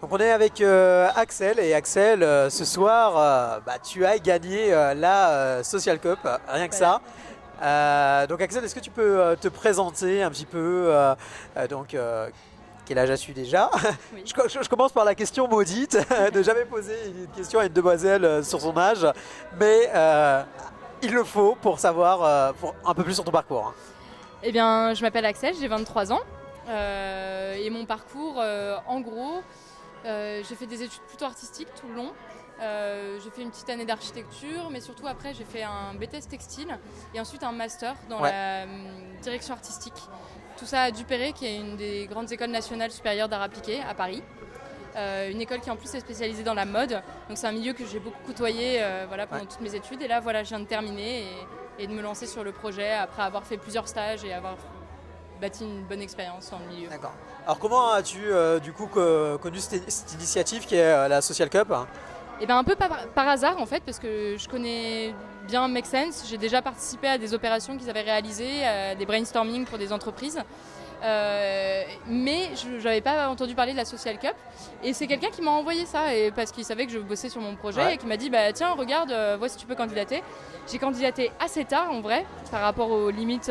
Donc on est avec Axel et Axel, ce soir, tu as gagné la Social Cup, rien que ça. Donc Axel, est-ce que tu peux te présenter un petit peu quel âge as-tu déjà? Oui. Je commence par la question maudite, de jamais poser une question à une demoiselle sur son âge, mais il le faut pour savoir pour un peu plus sur ton parcours. Hein. Eh bien, je m'appelle Axel, j'ai 23 ans. Et mon parcours, en gros, j'ai fait des études plutôt artistiques tout le long. J'ai fait une petite année d'architecture, mais surtout après j'ai fait un BTS textile et ensuite un master dans la direction artistique. Tout ça à Duperré, qui est une des grandes écoles nationales supérieures d'art appliqué à Paris. Une école qui en plus est spécialisée dans la mode, donc c'est un milieu que j'ai beaucoup côtoyé pendant toutes mes études. Et là voilà, je viens de terminer et de me lancer sur le projet après avoir fait plusieurs stages et avoir bâti une bonne expérience dans le milieu. D'accord. Alors comment as-tu connu cette initiative qui est la Social Cup? Et bien un peu par hasard en fait, parce que je connais bien Make Sense. J'ai déjà participé à des opérations qu'ils avaient réalisées, des brainstorming pour des entreprises. Mais je n'avais pas entendu parler de la Social Cup. Et c'est quelqu'un qui m'a envoyé ça parce qu'il savait que je bossais sur mon projet et qui m'a dit tiens regarde, vois si tu peux candidater. J'ai candidaté assez tard en vrai par rapport aux limites.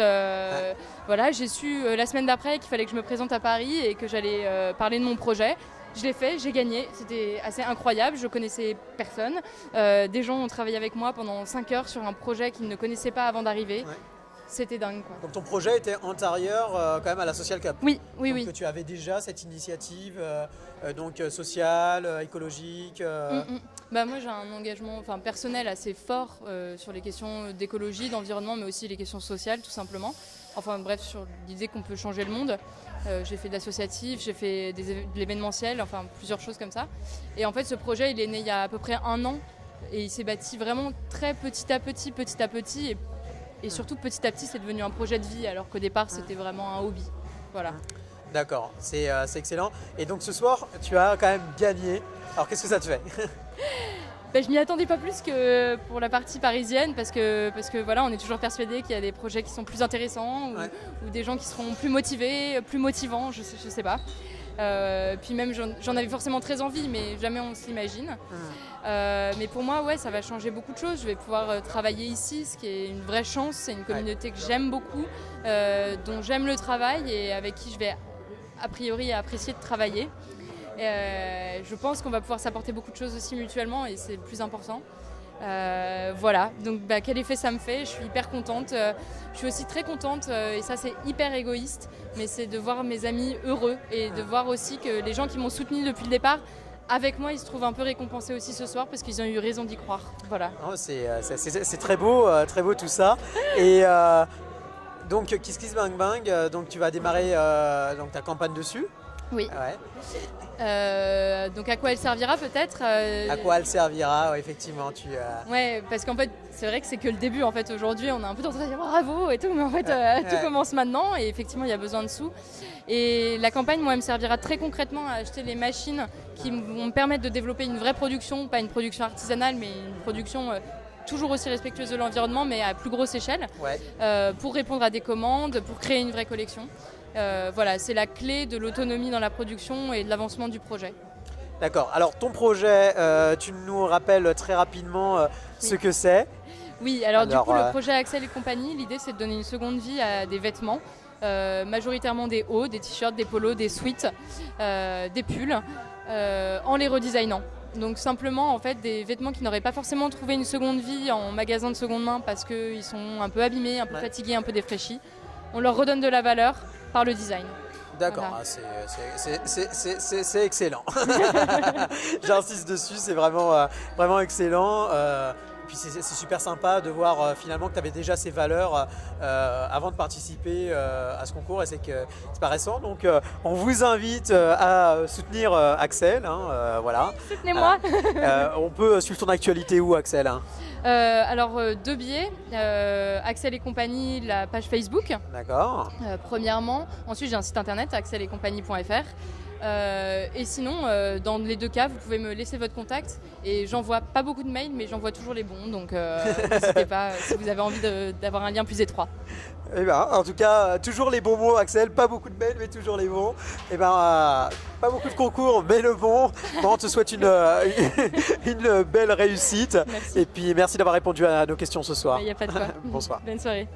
Voilà, j'ai su la semaine d'après qu'il fallait que je me présente à Paris et que j'allais parler de mon projet. Je l'ai fait, j'ai gagné, c'était assez incroyable, je connaissais personne. Des gens ont travaillé avec moi pendant 5 heures sur un projet qu'ils ne connaissaient pas avant d'arriver. Ouais. C'était dingue quoi. Donc ton projet était antérieur quand même à la Social Cup. Oui. Donc tu avais déjà cette initiative sociale, écologique. Moi j'ai un engagement personnel assez fort sur les questions d'écologie, d'environnement, mais aussi les questions sociales tout simplement. Enfin bref, sur l'idée qu'on peut changer le monde. J'ai fait de l'associatif, j'ai fait de l'événementiel, plusieurs choses comme ça. Et en fait ce projet il est né il y a à peu près 1 an et il s'est bâti vraiment très petit à petit. Et surtout petit à petit c'est devenu un projet de vie alors qu'au départ c'était vraiment un hobby. Voilà. D'accord, c'est excellent. Et donc ce soir tu as quand même gagné. Alors qu'est-ce que ça te fait? Je m'y attendais pas plus que pour la partie parisienne parce que voilà, on est toujours persuadé qu'il y a des projets qui sont plus intéressants ou des gens qui seront plus motivés, plus motivants, je sais pas. Puis même j'en avais forcément très envie mais jamais on s'imagine. Mais pour moi ça va changer beaucoup de choses. Je vais pouvoir travailler ici, ce qui est une vraie chance. C'est une communauté que j'aime beaucoup, dont j'aime le travail et avec qui je vais a priori apprécier de travailler. Je pense qu'on va pouvoir s'apporter beaucoup de choses aussi mutuellement et c'est le plus important. Voilà, donc quel effet ça me fait? Je suis hyper contente. Je suis aussi très contente, et ça c'est hyper égoïste, mais c'est de voir mes amis heureux et de voir aussi que les gens qui m'ont soutenue depuis le départ, avec moi, ils se trouvent un peu récompensés aussi ce soir parce qu'ils ont eu raison d'y croire. Voilà. Oh, c'est très beau tout ça. Et donc Kiss Kiss Bang Bang, donc tu vas démarrer ta campagne dessus. Oui. Donc à quoi elle servira peut-être À quoi elle servira, effectivement. Ouais, parce qu'en fait, c'est vrai que c'est que le début. En fait, aujourd'hui, on est un peu en train de dire bravo et tout, mais en fait, tout commence maintenant et effectivement, il y a besoin de sous. Et la campagne, moi, elle me servira très concrètement à acheter les machines qui vont me permettre de développer une vraie production, pas une production artisanale, mais une production toujours aussi respectueuse de l'environnement, mais à plus grosse échelle, pour répondre à des commandes, pour créer une vraie collection. Voilà, c'est la clé de l'autonomie dans la production et de l'avancement du projet. D'accord. Alors ton projet, tu nous rappelles très rapidement ce que c'est? Oui, alors du coup le projet Axel et compagnie, l'idée c'est de donner une seconde vie à des vêtements, majoritairement des hauts, des t-shirts, des polos, des sweats, des pulls, en les redesignant. Donc simplement en fait des vêtements qui n'auraient pas forcément trouvé une seconde vie en magasin de seconde main parce qu'ils sont un peu abîmés, un peu fatigués, un peu défraîchis. On leur redonne de la valeur par le design. D'accord, voilà. C'est excellent. J'insiste dessus, c'est vraiment excellent. Puis c'est super sympa de voir finalement que tu avais déjà ces valeurs avant de participer à ce concours et c'est pas récent. Donc on vous invite à soutenir Axel. Voilà. Soutenez-moi. On peut suivre ton actualité où, Axel? Alors 2 biais, Axel et compagnie, la page Facebook. D'accord. Premièrement. Ensuite j'ai un site internet axeletcompagnie.fr. Et sinon, dans les deux cas, vous pouvez me laisser votre contact. Et j'envoie pas beaucoup de mails, mais j'envoie toujours les bons. Donc n'hésitez pas si vous avez envie d'avoir un lien plus étroit. Eh ben, en tout cas, toujours les bons mots, Axel. Pas beaucoup de mails, mais toujours les bons. Eh ben, pas beaucoup de concours, mais le bon. Bon, on te souhaite une belle réussite. Merci. Et puis, merci d'avoir répondu à nos questions ce soir. Il n'y a pas de quoi. Bonsoir. Bonne soirée.